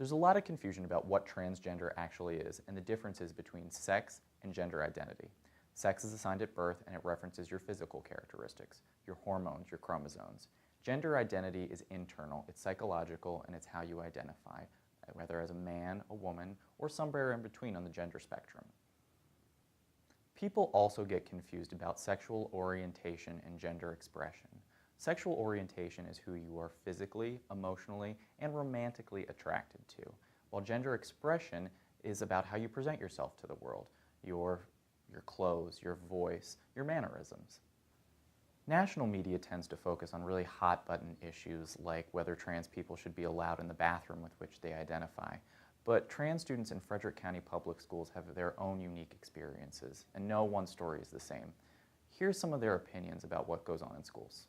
There's a lot of confusion about what transgender actually is and the differences between sex and gender identity. Sex is assigned at birth and it references your physical characteristics, your hormones, your chromosomes. Gender identity is internal, it's psychological, and it's how you identify, whether as a man, a woman, or somewhere in between on the gender spectrum. People also get confused about sexual orientation and gender expression. Sexual orientation is who you are physically, emotionally, and romantically attracted to, while gender expression is about how you present yourself to the world, your clothes, your voice, your mannerisms. National media tends to focus on really hot-button issues like whether trans people should be allowed in the bathroom with which they identify. But trans students in Frederick County Public Schools have their own unique experiences, and no one story is the same. Here's some of their opinions about what goes on in schools.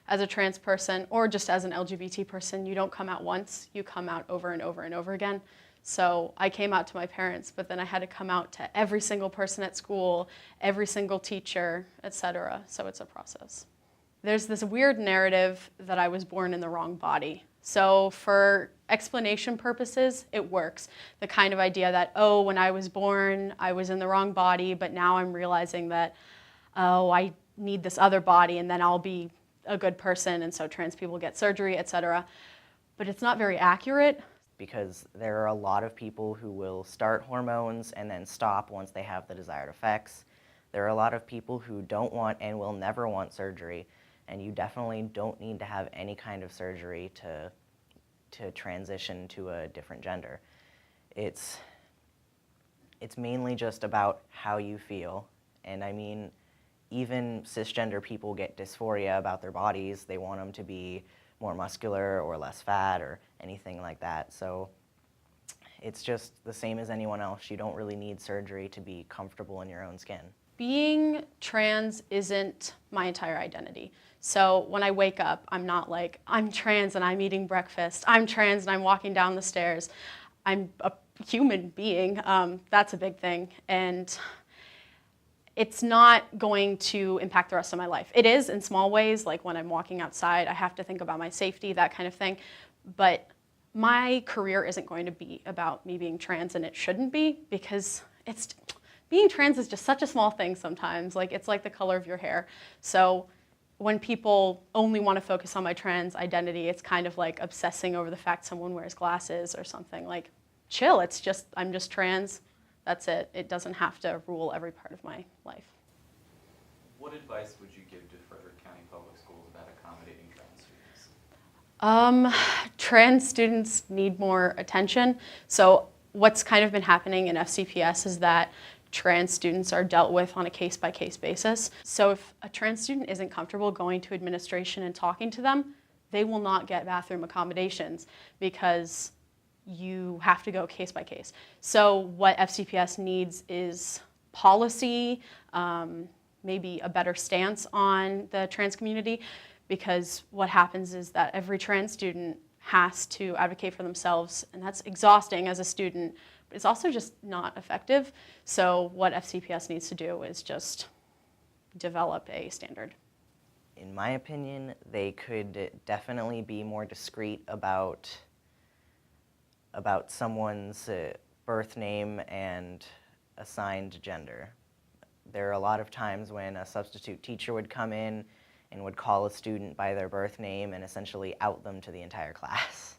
As a trans person, or just as an LGBT person, you don't come out once, you come out over and over and over again. So I came out to my parents, but then I had to come out to every single person at school, every single teacher, etc. So it's a process. There's this weird narrative that I was born in the wrong body. So for explanation purposes, it works. The kind of idea that, oh, when I was born, I was in the wrong body, but now I'm realizing that, oh, I need this other body and then I'll be a good person, and so trans people get surgery, etc. But it's not very accurate. Because there are a lot of people who will start hormones and then stop once they have the desired effects. There are a lot of people who don't want and will never want surgery, and you definitely don't need to have any kind of surgery to transition to a different gender. It's mainly just about how you feel, and I mean, even cisgender people get dysphoria about their bodies. They want them to be more muscular or less fat or anything like that. So it's just the same as anyone else. You don't really need surgery to be comfortable in your own skin. Being trans isn't my entire identity. So when I wake up, I'm not like, I'm trans and I'm eating breakfast. I'm trans and I'm walking down the stairs. I'm a human being. That's a big thing. And it's not going to impact the rest of my life. It is in small ways, like when I'm walking outside, I have to think about my safety, that kind of thing. But my career isn't going to be about me being trans, and it shouldn't be, because being trans is just such a small thing sometimes. Like, it's like the color of your hair. So when people only want to focus on my trans identity, it's kind of like obsessing over the fact someone wears glasses or something. Like, chill, I'm just trans. That's it. It doesn't have to rule every part of my life. What advice would you give to Frederick County Public Schools about accommodating trans students? Trans students need more attention. So what's kind of been happening in FCPS is that trans students are dealt with on a case-by-case basis. So if a trans student isn't comfortable going to administration and talking to them, they will not get bathroom accommodations because you have to go case by case. So what FCPS needs is policy, maybe a better stance on the trans community, because what happens is that every trans student has to advocate for themselves, and that's exhausting as a student, but it's also just not effective. So what FCPS needs to do is just develop a standard. In my opinion, they could definitely be more discreet about someone's birth name and assigned gender. There are a lot of times when a substitute teacher would come in and would call a student by their birth name and essentially out them to the entire class.